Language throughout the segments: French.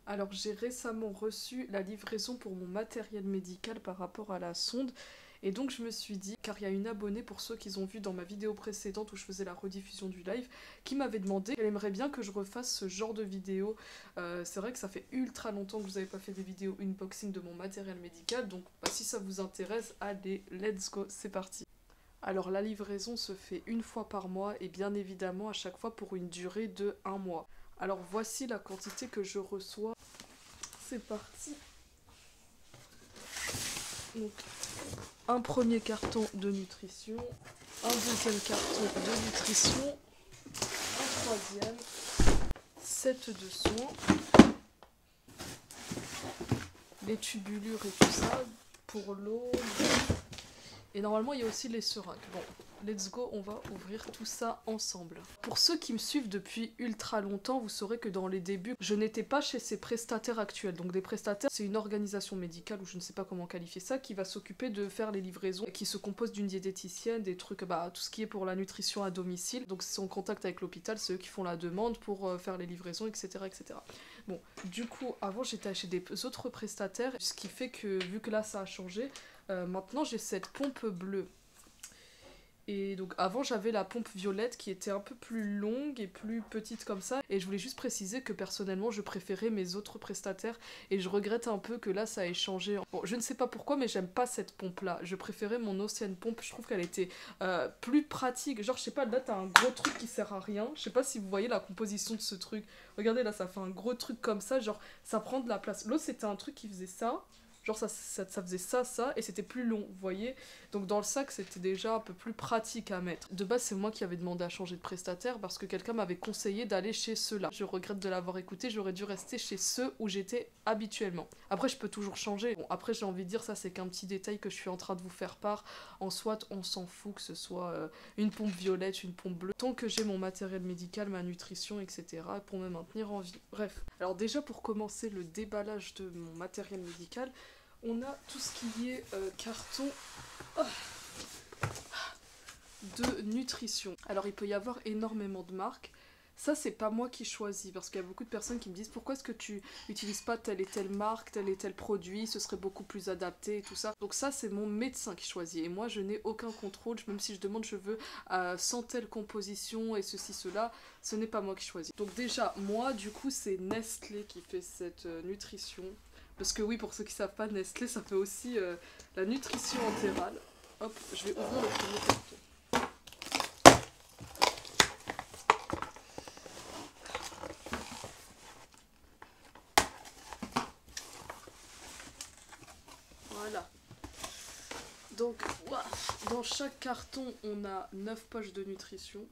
Alors j'ai récemment reçu la livraison pour mon matériel médical par rapport à la sonde. Et donc je me suis dit, car il y a une abonnée pour ceux qui ont vu dans ma vidéo précédente où je faisais la rediffusion du live, qui m'avait demandé qu'elle aimerait bien que je refasse ce genre de vidéo. C'est vrai que ça fait ultra longtemps que vous n'avez pas fait des vidéos unboxing de mon matériel médical, donc bah, si ça vous intéresse, allez, let's go, c'est parti. Alors la livraison se fait une fois par mois et bien évidemment à chaque fois pour une durée de un mois. Alors voici la quantité que je reçois. C'est parti. Donc un premier carton de nutrition, un deuxième carton de nutrition, un troisième, 7 de soins, les tubulures et tout ça, pour l'eau. Et normalement il y a aussi les seringues. Bon, let's go, on va ouvrir tout ça ensemble. Pour ceux qui me suivent depuis ultra longtemps, vous saurez que dans les débuts, je n'étais pas chez ces prestataires actuels. Donc des prestataires, c'est une organisation médicale, ou je ne sais pas comment qualifier ça, qui va s'occuper de faire les livraisons, qui se compose d'une diététicienne, des trucs, bah tout ce qui est pour la nutrition à domicile. Donc c'est en contact avec l'hôpital, c'est eux qui font la demande pour faire les livraisons, etc. etc. Bon, du coup, avant j'étais chez des autres prestataires, ce qui fait que, vu que là ça a changé, maintenant j'ai cette pompe bleue. Et donc avant j'avais la pompe violette qui était un peu plus longue et plus petite comme ça. Et je voulais juste préciser que personnellement je préférais mes autres prestataires. Et je regrette un peu que là ça ait changé. Bon, je ne sais pas pourquoi mais j'aime pas cette pompe là. Je préférais mon ancienne pompe, je trouve qu'elle était plus pratique. Genre je sais pas, là t'as un gros truc qui sert à rien. Je sais pas si vous voyez la composition de ce truc. Regardez là, ça fait un gros truc comme ça, genre ça prend de la place. L'autre c'était un truc qui faisait ça. Genre ça faisait ça, et c'était plus long, vous voyez. Donc dans le sac, c'était déjà un peu plus pratique à mettre. De base, c'est moi qui avais demandé à changer de prestataire parce que quelqu'un m'avait conseillé d'aller chez ceux-là. Je regrette de l'avoir écouté, j'aurais dû rester chez ceux où j'étais habituellement. Après, je peux toujours changer. Bon, après, j'ai envie de dire, ça c'est qu'un petit détail que je suis en train de vous faire part. En soit, on s'en fout que ce soit une pompe violette, une pompe bleue. Tant que j'ai mon matériel médical, ma nutrition, etc. pour me maintenir en vie. Bref. Alors déjà, pour commencer le déballage de mon matériel médical, on a tout ce qui est carton de nutrition. Alors il peut y avoir énormément de marques. Ça c'est pas moi qui choisis parce qu'il y a beaucoup de personnes qui me disent pourquoi est-ce que tu n'utilises pas telle et telle marque, tel et tel produit, ce serait beaucoup plus adapté et tout ça. Donc ça c'est mon médecin qui choisit et moi je n'ai aucun contrôle, même si je demande je veux sans telle composition et ceci cela, ce n'est pas moi qui choisis. Donc déjà moi du coup c'est Nestlé qui fait cette nutrition. Parce que oui, pour ceux qui savent pas, Nestlé, ça fait aussi la nutrition entérale. Hop, je vais ouvrir le premier carton. Voilà. Donc, dans chaque carton, on a 9 poches de nutrition.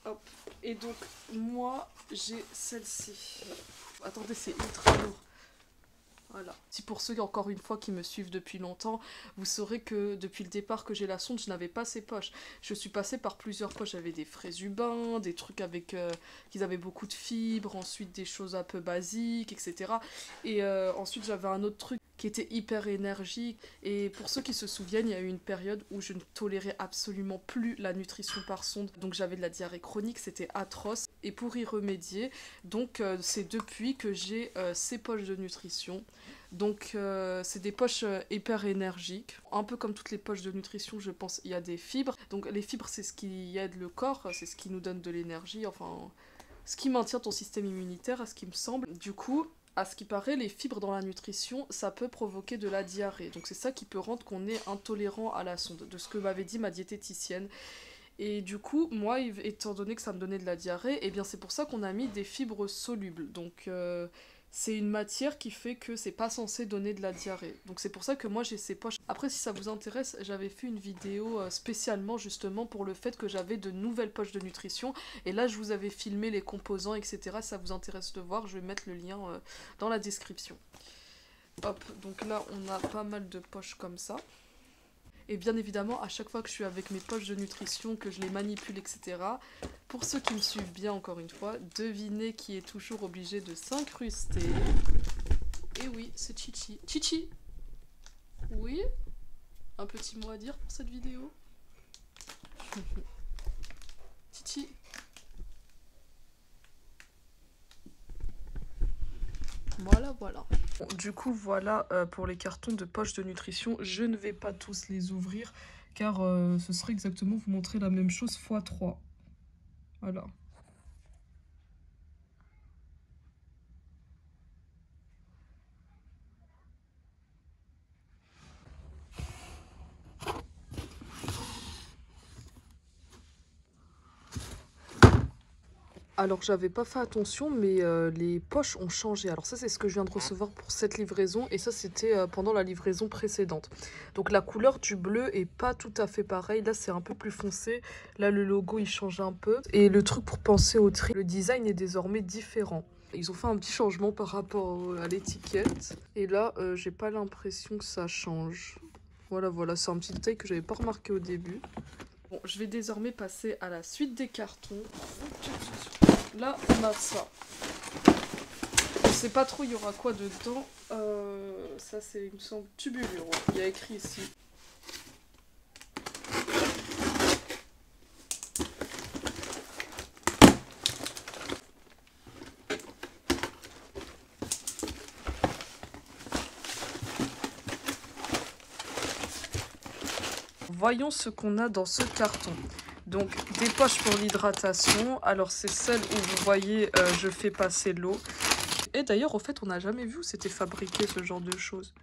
Hop. Et donc, moi, j'ai celle-ci. Attendez, c'est ultra lourd. Voilà. Si pour ceux, encore une fois, qui me suivent depuis longtemps, vous saurez que depuis le départ que j'ai la sonde, je n'avais pas ces poches. Je suis passée par plusieurs poches. J'avais des fraises-ubin, des trucs avec qui avaient beaucoup de fibres, ensuite des choses un peu basiques, etc. Et ensuite, j'avais un autre truc qui était hyper énergique. Et pour ceux qui se souviennent, il y a eu une période où je ne tolérais absolument plus la nutrition par sonde. Donc j'avais de la diarrhée chronique, c'était atroce. Et pour y remédier, donc c'est depuis que j'ai ces poches de nutrition. Donc c'est des poches hyper énergiques, un peu comme toutes les poches de nutrition je pense, il y a des fibres. Donc les fibres c'est ce qui aide le corps, c'est ce qui nous donne de l'énergie, enfin ce qui maintient ton système immunitaire à ce qui me semble. Du coup, à ce qui paraît, les fibres dans la nutrition, ça peut provoquer de la diarrhée. Donc c'est ça qui peut rendre qu'on est intolérant à la sonde, de ce que m'avait dit ma diététicienne. Et du coup, moi, étant donné que ça me donnait de la diarrhée, eh bien c'est pour ça qu'on a mis des fibres solubles. Donc c'est une matière qui fait que c'est pas censé donner de la diarrhée. Donc c'est pour ça que moi j'ai ces poches. Après, si ça vous intéresse, j'avais fait une vidéo spécialement justement pour le fait que j'avais de nouvelles poches de nutrition. Et là, je vous avais filmé les composants, etc. Si ça vous intéresse de voir, je vais mettre le lien dans la description. Hop, donc là, on a pas mal de poches comme ça. Et bien évidemment, à chaque fois que je suis avec mes poches de nutrition, que je les manipule, etc., pour ceux qui me suivent bien, encore une fois, devinez qui est toujours obligé de s'incruster. Et oui, c'est Chichi. Chichi! Oui? Un petit mot à dire pour cette vidéo? Chichi! Voilà, voilà. Bon, du coup, voilà pour les cartons de poche de nutrition. Je ne vais pas tous les ouvrir car ce serait exactement vous montrer la même chose x 3. Voilà. Alors j'avais pas fait attention mais les poches ont changé. Alors ça c'est ce que je viens de recevoir pour cette livraison et ça c'était pendant la livraison précédente. Donc la couleur du bleu est pas tout à fait pareille. Là c'est un peu plus foncé. Là le logo il change un peu. Et le truc pour penser au tri, le design est désormais différent. Ils ont fait un petit changement par rapport à l'étiquette. Et là j'ai pas l'impression que ça change. Voilà, c'est un petit détail que j'avais pas remarqué au début. Bon, je vais désormais passer à la suite des cartons. Là, on a ça. On sait pas trop il y aura quoi dedans. Ça, c'est, il me semble, tubulure. Il y a écrit ici. Voyons ce qu'on a dans ce carton. Donc, des poches pour l'hydratation. Alors, c'est celle où vous voyez, je fais passer l'eau. Et d'ailleurs, au fait, on n'a jamais vu où c'était fabriqué ce genre de choses.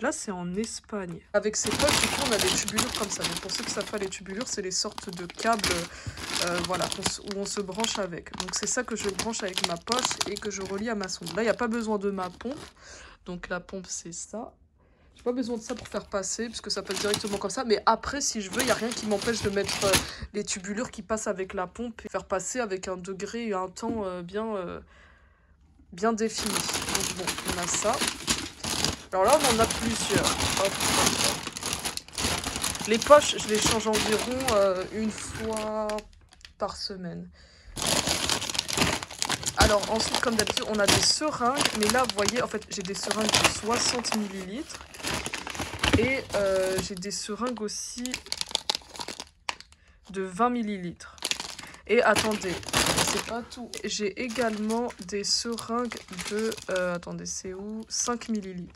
Là, c'est en Espagne. Avec ces poches, du coup, on a des tubulures comme ça. Donc, pour ceux qui savent pas, les tubulures, c'est les sortes de câbles voilà, où on se branche avec. Donc, c'est ça que je branche avec ma poche et que je relie à ma sonde. Là, il n'y a pas besoin de ma pompe. Donc, la pompe, c'est ça. J'ai pas besoin de ça pour faire passer, puisque ça passe directement comme ça. Mais après, si je veux, il n'y a rien qui m'empêche de mettre les tubulures qui passent avec la pompe et faire passer avec un degré et un temps bien défini. Donc bon, on a ça. Alors là, on en a plusieurs. Hop, hop, hop. Les poches, je les change environ une fois par semaine. Alors ensuite, comme d'habitude, on a des seringues. Mais là, vous voyez, en fait, j'ai des seringues de 60 ml. Et j'ai des seringues aussi de 20 ml. Et attendez, c'est pas tout. J'ai également des seringues de... attendez, c'est où? 5 ml.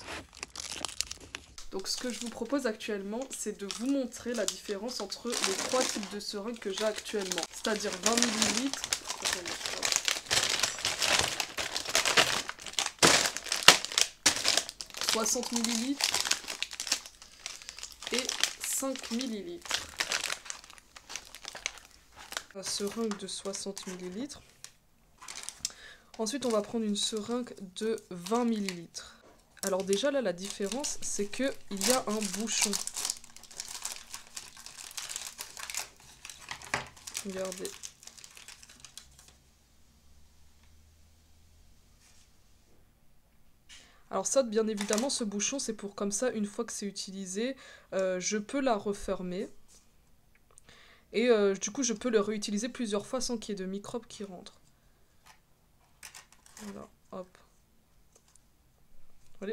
Donc ce que je vous propose actuellement, c'est de vous montrer la différence entre les trois types de seringues que j'ai actuellement. C'est-à-dire 20 ml, 60 ml et 5 ml. La seringue de 60 ml. Ensuite, on va prendre une seringue de 20 ml. Alors déjà, là, la différence, c'est qu'il y a un bouchon. Regardez. Alors ça, bien évidemment, ce bouchon, c'est pour comme ça, une fois que c'est utilisé, je peux la refermer. Et du coup, je peux le réutiliser plusieurs fois sans qu'il y ait de microbes qui rentrent. Voilà, hop.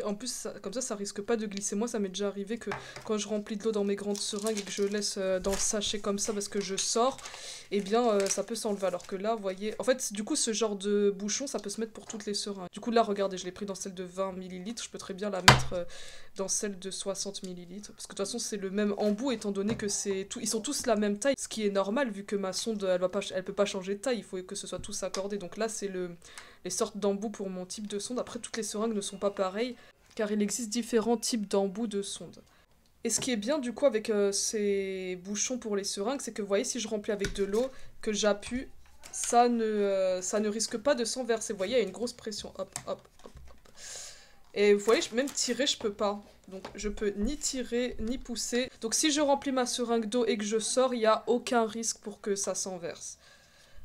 En plus, ça, comme ça risque pas de glisser. Moi, ça m'est déjà arrivé que quand je remplis de l'eau dans mes grandes seringues et que je laisse dans le sachet comme ça parce que je sors, eh bien, ça peut s'enlever. Alors que là, vous voyez... En fait, du coup, ce genre de bouchon, ça peut se mettre pour toutes les seringues. Du coup, là, regardez, je l'ai pris dans celle de 20 ml. Je peux très bien la mettre dans celle de 60 ml. Parce que de toute façon, c'est le même embout, étant donné que c'est tout... ils sont tous la même taille. Ce qui est normal, vu que ma sonde, elle peut pas changer de taille. Il faut que ce soit tous accordé. Donc là, c'est les sortes d'embouts pour mon type de sonde. Après, toutes les seringues ne sont pas pareilles, car il existe différents types d'embouts de sonde. Et ce qui est bien du coup avec ces bouchons pour les seringues, c'est que vous voyez, si je remplis avec de l'eau, que j'appuie, ça ne risque pas de s'enverser. Vous voyez, il y a une grosse pression. Hop, hop, hop, hop. Et vous voyez, même tirer, je peux pas. Donc je peux ni tirer, ni pousser. Donc si je remplis ma seringue d'eau et que je sors, il n'y a aucun risque pour que ça s'enverse.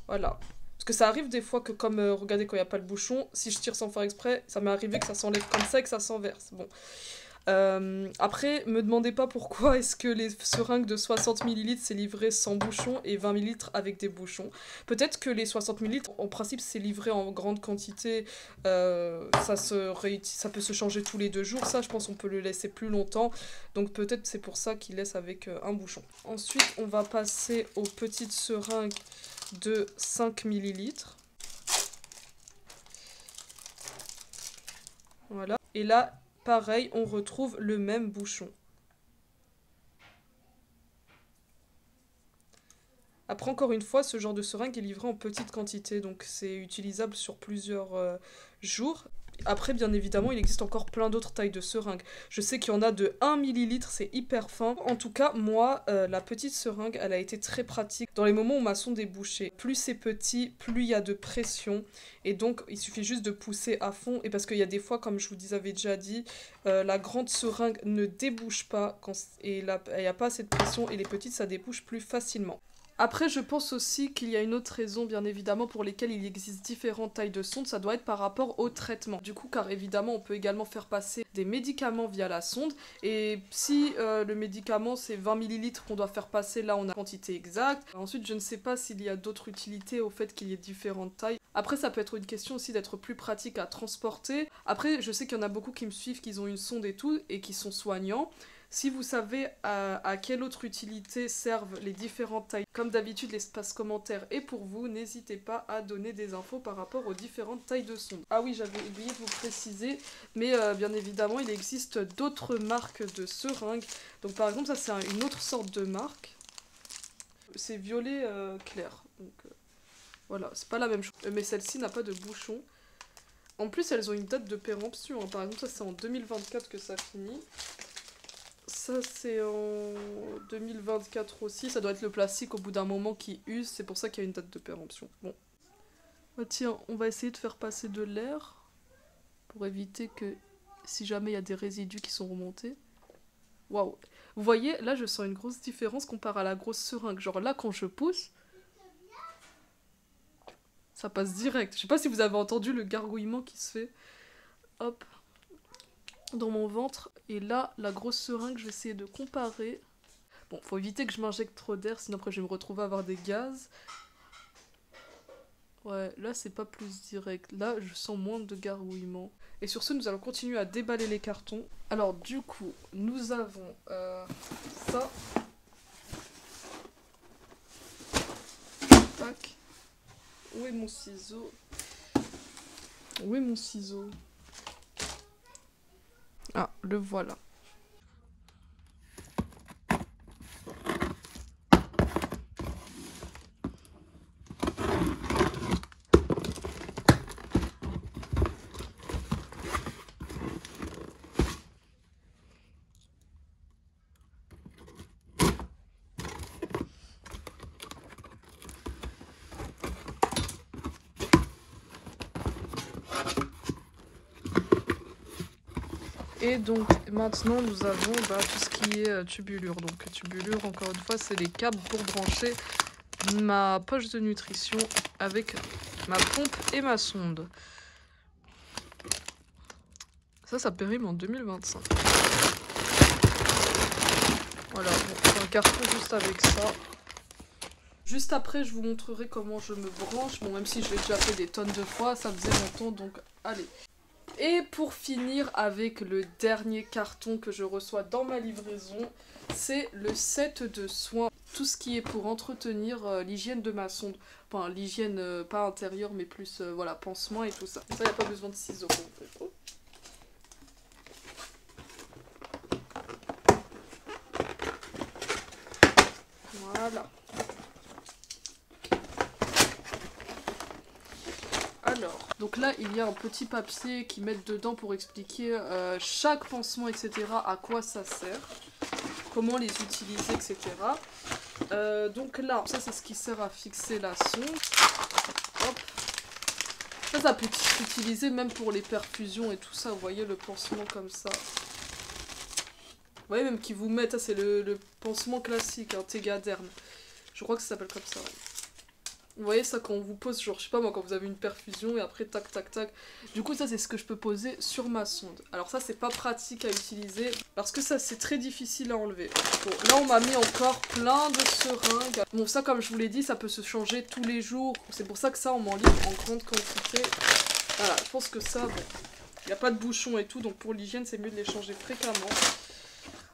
Voilà. Parce que ça arrive des fois que comme, regardez, quand il n'y a pas le bouchon, si je tire sans faire exprès, ça m'est arrivé que ça s'enlève comme ça et que ça s'enverse. Bon. Après, me demandez pas pourquoi est-ce que les seringues de 60 ml c'est livré sans bouchon et 20 ml avec des bouchons. Peut-être que les 60 ml, en principe, c'est livré en grande quantité. Ça peut se changer tous les 2 jours. Ça, je pense qu'on peut le laisser plus longtemps. Donc peut-être c'est pour ça qu'ils laissent avec un bouchon. Ensuite, on va passer aux petites seringues de 5 ml. Voilà. Et là, pareil, on retrouve le même bouchon. Après, encore une fois, ce genre de seringue est livré en petite quantité, donc c'est utilisable sur plusieurs jours. Après, bien évidemment, il existe encore plein d'autres tailles de seringues. Je sais qu'il y en a de 1 millilitre, c'est hyper fin. En tout cas, moi, la petite seringue, elle a été très pratique dans les moments où ma sonde est bouchée. Plus c'est petit, plus il y a de pression. Et donc, il suffit juste de pousser à fond. Et parce qu'il y a des fois, comme je vous avais déjà dit, la grande seringue ne débouche pas et il n'y a pas assez de pression. Et les petites, ça débouche plus facilement. Après, je pense aussi qu'il y a une autre raison, bien évidemment, pour lesquelles il existe différentes tailles de sonde, ça doit être par rapport au traitement. Du coup, car évidemment, on peut également faire passer des médicaments via la sonde, et si le médicament c'est 20 millilitres qu'on doit faire passer, là on a la quantité exacte. Ensuite, je ne sais pas s'il y a d'autres utilités au fait qu'il y ait différentes tailles. Après, ça peut être une question aussi d'être plus pratique à transporter. Après, je sais qu'il y en a beaucoup qui me suivent, qui ont une sonde et tout, et qui sont soignants. Si vous savez à quelle autre utilité servent les différentes tailles, comme d'habitude l'espace commentaire est pour vous, n'hésitez pas à donner des infos par rapport aux différentes tailles de sonde. Ah oui, j'avais oublié de vous préciser, mais bien évidemment il existe d'autres marques de seringues. Donc par exemple ça c'est une autre sorte de marque, c'est violet clair, donc voilà, c'est pas la même chose, mais celle-ci n'a pas de bouchon. En plus elles ont une date de péremption, hein. Par exemple ça c'est en 2024 que ça finit. Ça c'est en 2024 aussi, ça doit être le plastique au bout d'un moment qui use, c'est pour ça qu'il y a une date de péremption. Bon. Bah tiens, on va essayer de faire passer de l'air pour éviter que si jamais il y a des résidus qui sont remontés. Waouh. Vous voyez, là je sens une grosse différence comparé à la grosse seringue. Genre là quand je pousse, ça passe direct. Je sais pas si vous avez entendu le gargouillement qui se fait. Hop. Dans mon ventre. Et là, la grosse seringue, je vais essayer de comparer. Bon, faut éviter que je m'injecte trop d'air, sinon après je vais me retrouver à avoir des gaz. Ouais, là c'est pas plus direct. Là, je sens moins de gargouillement. Et sur ce, nous allons continuer à déballer les cartons. Alors du coup, nous avons ça. Tac. Où est mon ciseau? Où est mon ciseau? Ah, le voilà. Et donc maintenant nous avons tout ce qui est tubulure. Donc tubulure, encore une fois, c'est les câbles pour brancher ma poche de nutrition avec ma pompe et ma sonde. Ça périme en 2025. Voilà, bon, un carton juste avec ça. Juste après, je vous montrerai comment je me branche. Bon, même si je l'ai déjà fait des tonnes de fois, ça faisait longtemps, donc allez. Et pour finir avec le dernier carton que je reçois dans ma livraison, c'est le set de soins. Tout ce qui est pour entretenir l'hygiène de ma sonde. Enfin, l'hygiène pas intérieure, mais plus, voilà, pansement et tout ça. Ça, il n'y a pas besoin de ciseaux. Oh. Voilà. Alors, donc là, il y a un petit papier qu'ils mettent dedans pour expliquer chaque pansement, etc., à quoi ça sert, comment les utiliser, etc. Donc là, ça c'est ce qui sert à fixer la sonde. Hop. Ça peut être utilisé même pour les perfusions et tout ça, vous voyez le pansement comme ça. Vous voyez même qu'ils vous mettent, ça c'est le pansement classique, un Tegaderm. Je crois que ça s'appelle comme ça, ouais. Vous voyez ça quand on vous pose, genre je sais pas moi, quand vous avez une perfusion et après tac tac tac. Du coup ça c'est ce que je peux poser sur ma sonde. Alors ça c'est pas pratique à utiliser parce que ça c'est très difficile à enlever. Bon, là on m'a mis encore plein de seringues. Bon ça comme je vous l'ai dit ça peut se changer tous les jours. C'est pour ça que ça on m'en livre en grande quantité. Voilà, je pense que ça, bon, il n'y a pas de bouchon et tout donc pour l'hygiène c'est mieux de les changer fréquemment.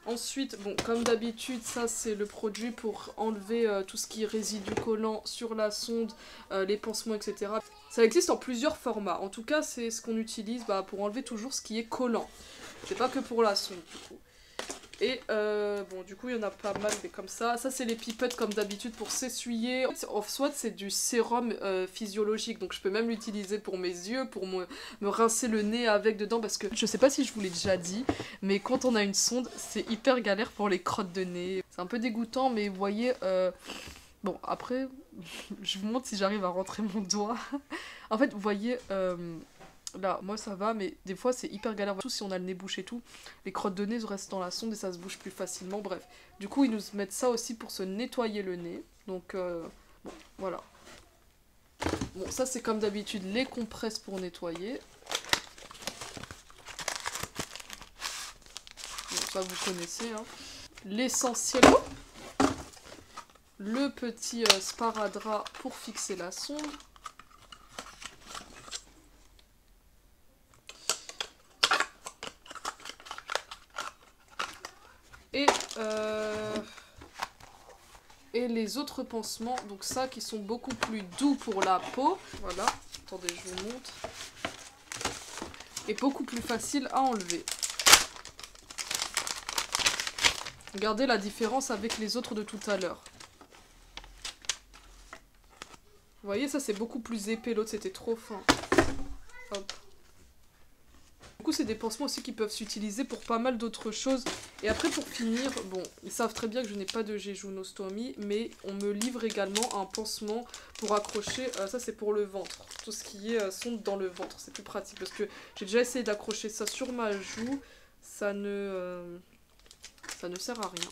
Ensuite, bon, comme d'habitude, ça c'est le produit pour enlever tout ce qui est résidu collant sur la sonde, les pansements, etc. Ça existe en plusieurs formats. En tout cas, c'est ce qu'on utilise pour enlever toujours ce qui est collant. C'est pas que pour la sonde, du coup. Et bon, du coup, il y en a pas mal, mais comme ça. Ça, c'est les pipettes, comme d'habitude, pour s'essuyer. En soit, c'est du sérum physiologique, donc je peux même l'utiliser pour mes yeux, pour me rincer le nez avec dedans, parce que je sais pas si je vous l'ai déjà dit, mais quand on a une sonde, c'est hyper galère pour les crottes de nez. C'est un peu dégoûtant, mais vous voyez... Bon, après, je vous montre si j'arrive à rentrer mon doigt. En fait, vous voyez... Là, moi ça va, mais des fois c'est hyper galère. Surtout si on a le nez bouché et tout, les crottes de nez restent dans la sonde et ça se bouge plus facilement. Bref, du coup, ils nous mettent ça aussi pour se nettoyer le nez. Donc, bon, voilà. Bon, ça c'est comme d'habitude les compresses pour nettoyer. Bon, ça vous connaissez, hein. L'essentiel. Le petit sparadrap pour fixer la sonde. Et les autres pansements, donc ça qui sont beaucoup plus doux pour la peau. Voilà, attendez, je vous montre. Et beaucoup plus facile à enlever. Regardez la différence avec les autres de tout à l'heure. Vous voyez, ça c'est beaucoup plus épais, l'autre c'était trop fin. Hop. Du coup, c'est des pansements aussi qui peuvent s'utiliser pour pas mal d'autres choses. Et après, pour finir, bon, ils savent très bien que je n'ai pas de jéjunostomie, mais on me livre également un pansement pour accrocher, ça c'est pour le ventre. Tout ce qui est sonde dans le ventre, c'est plus pratique. Parce que j'ai déjà essayé d'accrocher ça sur ma joue, ça ne sert à rien.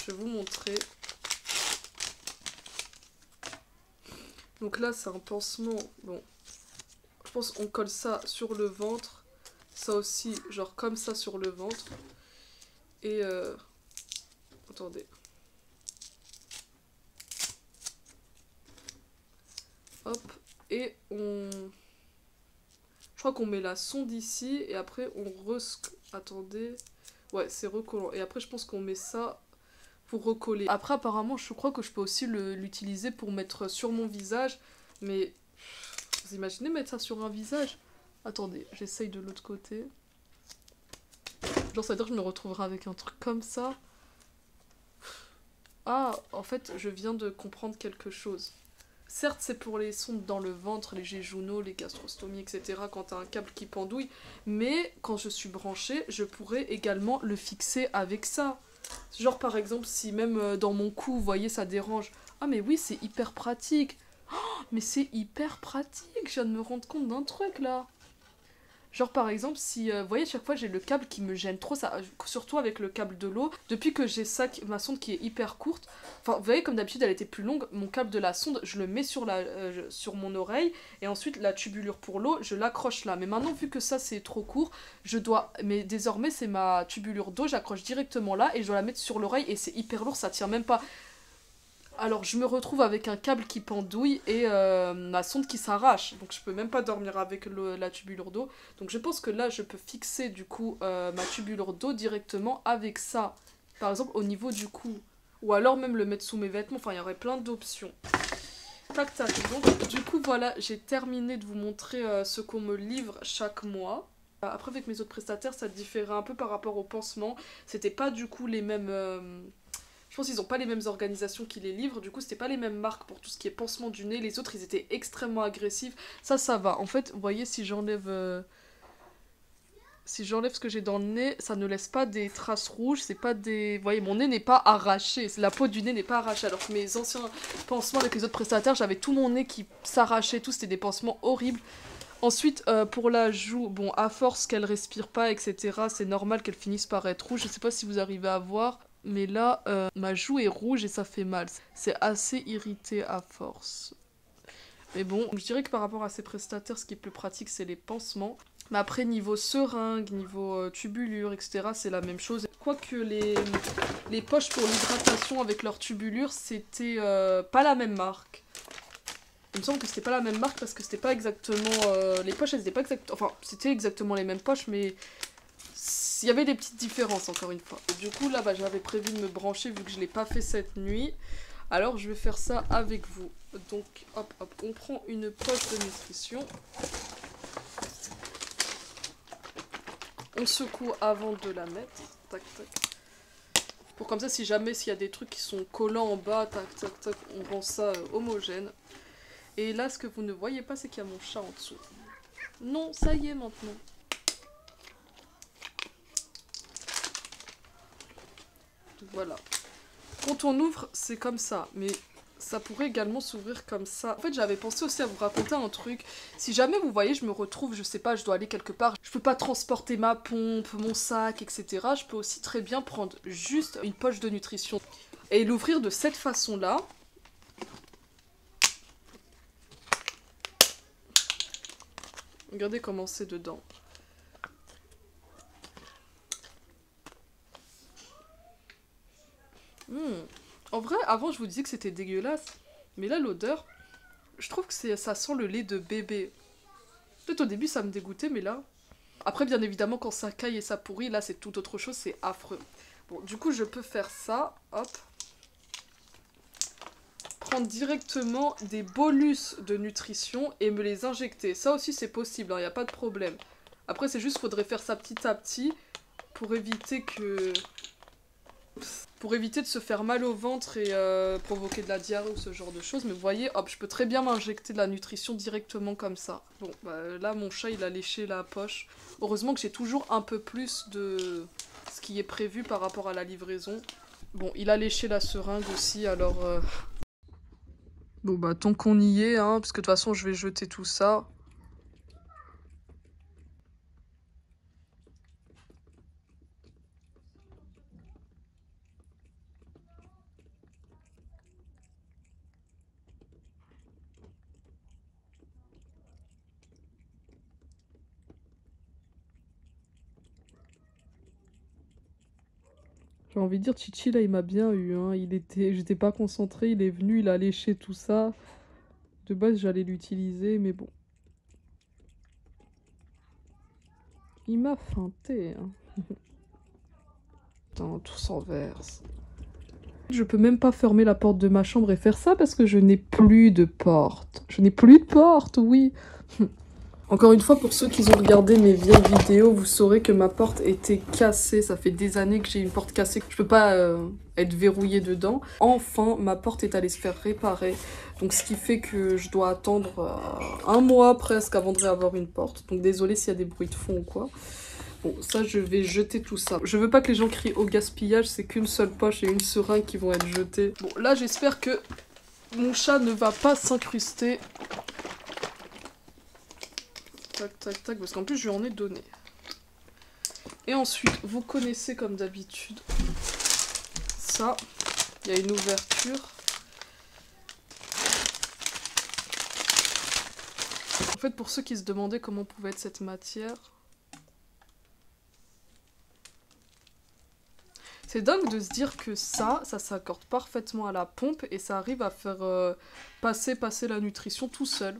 Je vais vous montrer. Donc là, c'est un pansement, bon, je pense qu'on colle ça sur le ventre. Ça aussi, genre comme ça sur le ventre. Et attendez. Hop. Et on... Je crois qu'on met la sonde ici. Et après on Attendez. Ouais, c'est recollant. Et après je pense qu'on met ça pour recoller. Après apparemment je crois que je peux aussi l'utiliser pour mettre sur mon visage. Mais vous imaginez mettre ça sur un visage? Attendez, j'essaye de l'autre côté. Genre, ça veut dire que je me retrouverai avec un truc comme ça. Ah, en fait, je viens de comprendre quelque chose. Certes, c'est pour les sondes dans le ventre, les jéjunos, les gastrostomies, etc. quand t'as un câble qui pendouille. Mais quand je suis branchée, je pourrais également le fixer avec ça. Genre, par exemple, si même dans mon cou, vous voyez, ça dérange. Ah, mais oui, c'est hyper pratique. Oh, mais c'est hyper pratique. Je viens de me rendre compte d'un truc, là. Genre par exemple, si vous voyez, chaque fois j'ai le câble qui me gêne trop, ça, surtout avec le câble de l'eau. Depuis que j'ai ça, ma sonde qui est hyper courte, enfin vous voyez comme d'habitude elle était plus longue, mon câble de la sonde je le mets sur mon oreille et ensuite la tubulure pour l'eau je l'accroche là. Mais maintenant vu que ça c'est trop court, mais désormais c'est ma tubulure d'eau, j'accroche directement là et je dois la mettre sur l'oreille et c'est hyper lourd, ça tient même pas. Alors je me retrouve avec un câble qui pendouille et ma sonde qui s'arrache. Donc je peux même pas dormir avec la tubulure d'eau. Donc je pense que là je peux fixer du coup ma tubulure d'eau directement avec ça. Par exemple au niveau du cou. Ou alors même le mettre sous mes vêtements. Enfin il y aurait plein d'options. Tac tac. Donc du coup voilà, j'ai terminé de vous montrer ce qu'on me livre chaque mois. Après avec mes autres prestataires ça différait un peu par rapport au pansement. C'était pas du coup les mêmes... Je pense qu'ils n'ont pas les mêmes organisations qui les livrent, du coup c'était pas les mêmes marques pour tout ce qui est pansement du nez, les autres ils étaient extrêmement agressifs, ça va. En fait, vous voyez, si j'enlève ce que j'ai dans le nez, ça ne laisse pas des traces rouges, c'est pas des... Vous voyez, mon nez n'est pas arraché, la peau du nez n'est pas arrachée, alors que mes anciens pansements avec les autres prestataires, j'avais tout mon nez qui s'arrachait, tout, c'était des pansements horribles. Ensuite, pour la joue, bon, à force qu'elle respire pas, etc., c'est normal qu'elle finisse par être rouge, je sais pas si vous arrivez à voir. Mais là, ma joue est rouge et ça fait mal. C'est assez irrité à force. Mais bon, je dirais que par rapport à ces prestataires, ce qui est plus pratique, c'est les pansements. Mais après, niveau seringue, niveau tubulure, etc., c'est la même chose. Quoique les poches pour l'hydratation avec leur tubulure, c'était pas la même marque. Il me semble que c'était pas la même marque parce que c'était pas exactement... les poches, elles étaient pas exactement... Enfin, c'était exactement les mêmes poches, mais... il y avait des petites différences encore une fois. Et du coup là, j'avais prévu de me brancher vu que je l'ai pas fait cette nuit. Alors je vais faire ça avec vous. Donc hop hop, on prend une poche de nutrition. On secoue avant de la mettre. Tac tac. Pour comme ça, si jamais s'il y a des trucs qui sont collants en bas, tac tac tac, on rend ça homogène. Et là, ce que vous ne voyez pas, c'est qu'il y a mon chat en dessous. Non, ça y est maintenant. Voilà. Quand on ouvre, c'est comme ça. Mais ça pourrait également s'ouvrir comme ça. En fait, j'avais pensé aussi à vous raconter un truc. Si jamais vous voyez, je me retrouve, je sais pas, je dois aller quelque part. Je peux pas transporter ma pompe, mon sac, etc. Je peux aussi très bien prendre juste une poche de nutrition. Et l'ouvrir de cette façon-là. Regardez comment c'est dedans. En vrai, avant je vous disais que c'était dégueulasse. Mais là, l'odeur, je trouve que ça sent le lait de bébé. Peut-être au début ça me dégoûtait, mais là... Après, bien évidemment, quand ça caille et ça pourrit, là c'est tout autre chose, c'est affreux. Bon, du coup, je peux faire ça. Hop. Prendre directement des bolus de nutrition et me les injecter. Ça aussi c'est possible, il n'y a pas de problème. Après c'est juste, faudrait faire ça petit à petit pour éviter que... Pour éviter de se faire mal au ventre et provoquer de la diarrhée ou ce genre de choses. Mais vous voyez, hop, je peux très bien m'injecter de la nutrition directement comme ça. Bon, là mon chat il a léché la poche. Heureusement que j'ai toujours un peu plus de ce qui est prévu par rapport à la livraison. Bon, il a léché la seringue aussi, alors... Bon tant qu'on y est, hein, parce que de toute façon je vais jeter tout ça. J'ai envie de dire, Chichi là il m'a bien eu, hein. J'étais pas concentrée, il est venu, il a léché tout ça. De base j'allais l'utiliser, mais bon. Il m'a feinté, hein. Putain, tout s'en verse. Je peux même pas fermer la porte de ma chambre et faire ça parce que je n'ai plus de porte. Je n'ai plus de porte, oui. Encore une fois, pour ceux qui ont regardé mes vieilles vidéos, vous saurez que ma porte était cassée. Ça fait des années que j'ai une porte cassée. Je peux pas être verrouillée dedans. Enfin, ma porte est allée se faire réparer. Donc ce qui fait que je dois attendre un mois presque avant de réavoir une porte. Donc désolé s'il y a des bruits de fond ou quoi. Bon, ça, je vais jeter tout ça. Je veux pas que les gens crient au gaspillage, c'est qu'une seule poche et une seringue qui vont être jetées. Bon, là, j'espère que mon chat ne va pas s'incruster. Tac, tac, tac, parce qu'en plus, je lui en ai donné. Et ensuite, vous connaissez comme d'habitude ça. Il y a une ouverture. En fait, pour ceux qui se demandaient comment pouvait être cette matière... C'est dingue de se dire que ça s'accorde parfaitement à la pompe et ça arrive à faire passer la nutrition tout seul.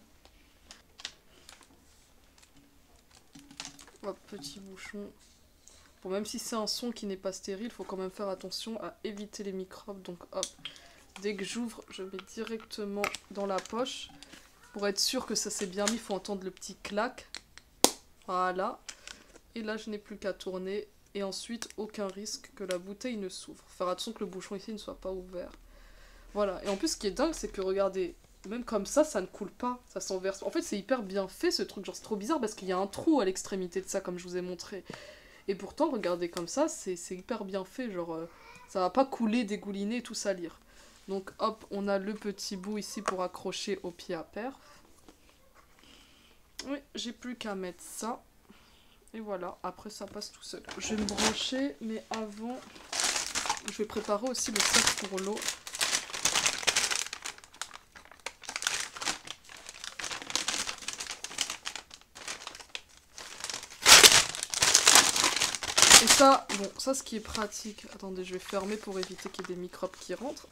Hop, petit bouchon. Bon, même si c'est un son qui n'est pas stérile, il faut quand même faire attention à éviter les microbes. Donc hop, dès que j'ouvre, je mets directement dans la poche. Pour être sûr que ça s'est bien mis, il faut entendre le petit clac. Voilà. Et là, je n'ai plus qu'à tourner. Et ensuite, aucun risque que la bouteille ne s'ouvre. Faire attention que le bouchon ici ne soit pas ouvert. Voilà. Et en plus, ce qui est dingue, c'est que regardez, même comme ça ne coule pas. Ça s'enverse. En fait, c'est hyper bien fait ce truc. Genre, c'est trop bizarre parce qu'il y a un trou à l'extrémité de ça, comme je vous ai montré. Et pourtant, regardez comme ça, c'est hyper bien fait. Genre, ça va pas couler, dégouliner et tout salir. Donc, hop, on a le petit bout ici pour accrocher au pied à perf. Oui, j'ai plus qu'à mettre ça. Et voilà, après ça passe tout seul. Je vais me brancher, mais avant, je vais préparer aussi le sac pour l'eau. Et ça, bon, ça ce qui est pratique. Attendez, je vais fermer pour éviter qu'il y ait des microbes qui rentrent.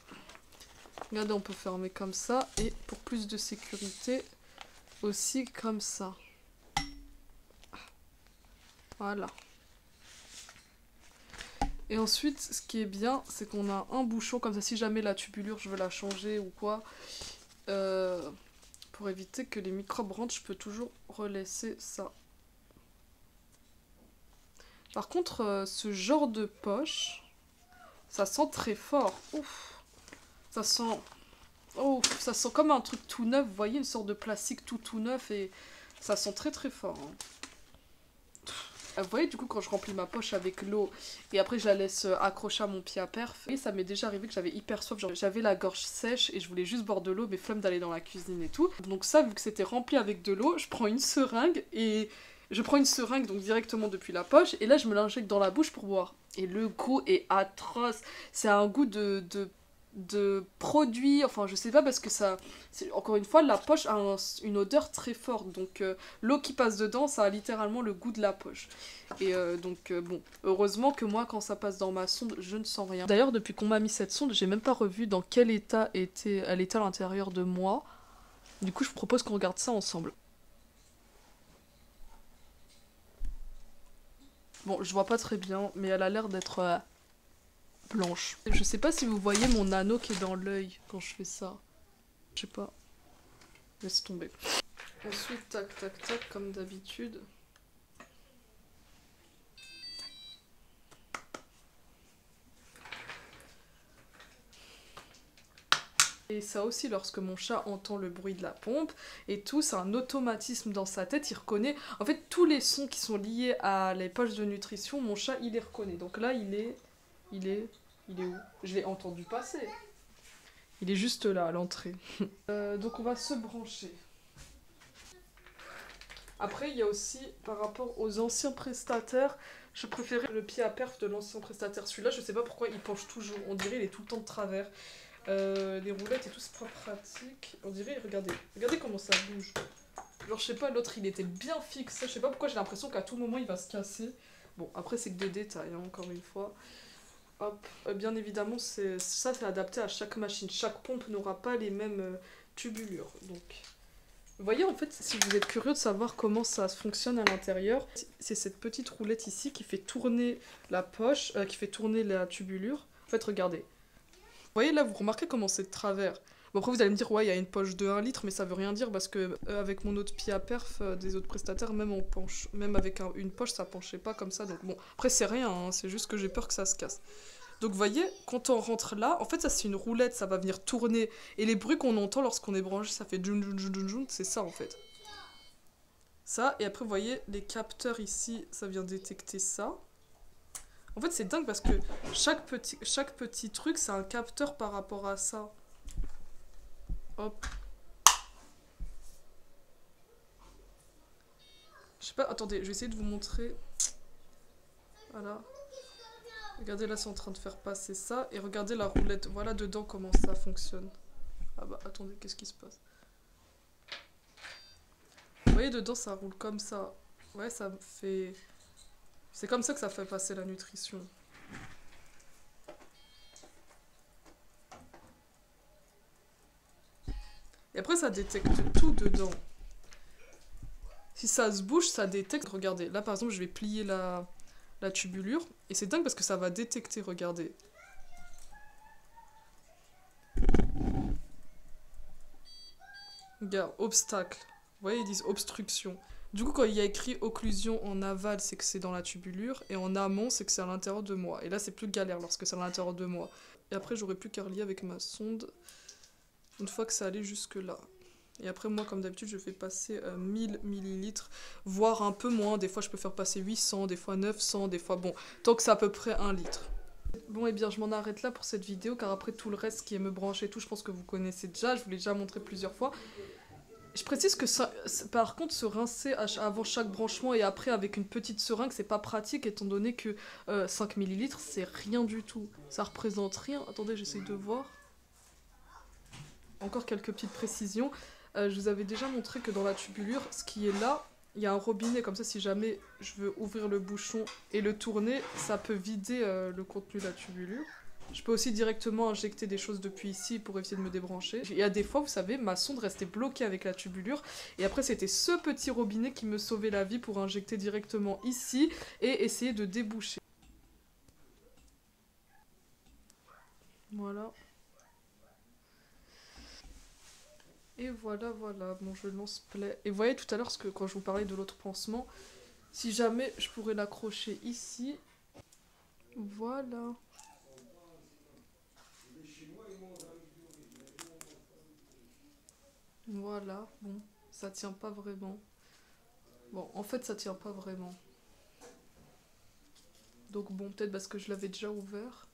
Regardez, on peut fermer comme ça. Et pour plus de sécurité, aussi comme ça. Voilà. Et ensuite, ce qui est bien, c'est qu'on a un bouchon, comme ça, si jamais la tubulure, je veux la changer ou quoi, pour éviter que les microbes rentrent, je peux toujours relaisser ça. Par contre, ce genre de poche, ça sent très fort. Ouf. Ça sent... Oh, ça sent comme un truc tout neuf, vous voyez, une sorte de plastique tout neuf, et ça sent très très fort. Hein. Vous voyez, du coup, quand je remplis ma poche avec l'eau et après je la laisse accrocher à mon pied à perf, et ça m'est déjà arrivé que j'avais hyper soif, genre j'avais la gorge sèche et je voulais juste boire de l'eau, mais flemme d'aller dans la cuisine et tout. Donc ça, vu que c'était rempli avec de l'eau, je prends une seringue et je prends une seringue donc directement depuis la poche et là je me l'injecte dans la bouche pour boire. Et le goût est atroce, c'est un goût de produit, enfin je sais pas parce que ça, encore une fois la poche a une odeur très forte donc l'eau qui passe dedans ça a littéralement le goût de la poche et bon, heureusement que moi quand ça passe dans ma sonde je ne sens rien. D'ailleurs depuis qu'on m'a mis cette sonde j'ai même pas revu dans quel état elle était à l'intérieur de moi, du coup je propose qu'on regarde ça ensemble. Bon je vois pas très bien mais elle a l'air d'être blanche. Je sais pas si vous voyez mon anneau qui est dans l'œil quand je fais ça. Je sais pas. Laisse tomber. Ensuite, tac, tac, tac, comme d'habitude. Et ça aussi, lorsque mon chat entend le bruit de la pompe et tout, c'est un automatisme dans sa tête, il reconnaît. En fait, tous les sons qui sont liés à les poches de nutrition, mon chat, il les reconnaît. Donc là, il est où? Je l'ai entendu passer. Il est juste là, à l'entrée. Donc on va se brancher. Après, il y a aussi, par rapport aux anciens prestataires, je préférais le pied à perf de l'ancien prestataire. Celui-là, je sais pas pourquoi il penche toujours. On dirait il est tout le temps de travers. Les roulettes et tout, c'est pas pratique. On dirait, regardez comment ça bouge. Genre, je sais pas, l'autre, il était bien fixe. Je sais pas pourquoi j'ai l'impression qu'à tout moment, il va se casser. Bon, après, c'est que des détails, hein, encore une fois. Hop. Bien évidemment, ça, c'est adapté à chaque machine. Chaque pompe n'aura pas les mêmes tubulures. Donc, vous voyez, en fait, si vous êtes curieux de savoir comment ça fonctionne à l'intérieur, c'est cette petite roulette ici qui fait tourner la poche, qui fait tourner la tubulure. En fait, regardez. Vous voyez, là, vous remarquez comment c'est de travers. Bon, après, vous allez me dire, ouais, il y a une poche de 1 litre, mais ça veut rien dire parce que avec mon autre pied à perf des autres prestataires, même on penche, même avec une poche, ça penchait pas comme ça. Donc bon, après, c'est rien, hein, c'est juste que j'ai peur que ça se casse. Donc vous voyez, quand on rentre là, en fait ça c'est une roulette, ça va venir tourner. Et les bruits qu'on entend lorsqu'on est branché, ça fait djoun djoun djoun djoun djoun, c'est ça en fait. Ça, et après vous voyez, les capteurs ici, ça vient détecter ça. En fait c'est dingue parce que chaque petit truc, c'est un capteur par rapport à ça. Hop. Je sais pas, attendez, je vais essayer de vous montrer. Voilà. Regardez là, c'est en train de faire passer ça. Et regardez la roulette. Voilà dedans comment ça fonctionne. Ah bah attendez, qu'est-ce qui se passe? Vous voyez dedans, ça roule comme ça. Ouais, ça fait... C'est comme ça que ça fait passer la nutrition. Et après, ça détecte tout dedans. Si ça se bouge, ça détecte. Regardez, là par exemple, je vais plier la tubulure. Et c'est dingue parce que ça va détecter, regardez. Regarde, obstacle. Vous voyez, ils disent obstruction. Du coup, quand il y a écrit occlusion en aval, c'est que c'est dans la tubulure. Et en amont, c'est que c'est à l'intérieur de moi. Et là, c'est plus galère lorsque c'est à l'intérieur de moi. Et après, j'aurais plus qu'à relier avec ma sonde. Une fois que ça allait jusque là. Et après, moi, comme d'habitude, je fais passer 1000 millilitres, voire un peu moins. Des fois, je peux faire passer 800, des fois 900, des fois... Bon, tant que c'est à peu près 1 litre. Bon, et bien, je m'en arrête là pour cette vidéo, car après, tout le reste qui est me brancher et tout, je pense que vous connaissez déjà. Je vous l'ai déjà montré plusieurs fois. Je précise que, ça, par contre, se rincer avant chaque branchement et après avec une petite seringue, c'est pas pratique, étant donné que 5 millilitres, c'est rien du tout. Ça représente rien. Attendez, j'essaie de voir. Encore quelques petites précisions. Je vous avais déjà montré que dans la tubulure, ce qui est là, il y a un robinet, comme ça si jamais je veux ouvrir le bouchon et le tourner, ça peut vider le contenu de la tubulure. Je peux aussi directement injecter des choses depuis ici pour éviter de me débrancher. Il y a des fois, vous savez, ma sonde restait bloquée avec la tubulure et après c'était ce petit robinet qui me sauvait la vie pour injecter directement ici et essayer de déboucher. Voilà. Et voilà, voilà. Bon, je lance play. Et vous voyez tout à l'heure, quand je vous parlais de l'autre pansement, si jamais je pourrais l'accrocher ici. Voilà. Voilà. Bon, ça tient pas vraiment. Bon, en fait, ça tient pas vraiment. Donc bon, peut-être parce que je l'avais déjà ouvert.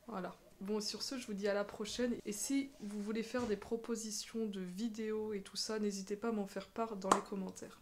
Voilà. Bon, sur ce, je vous dis à la prochaine. Et si vous voulez faire des propositions de vidéos et tout ça, n'hésitez pas à m'en faire part dans les commentaires.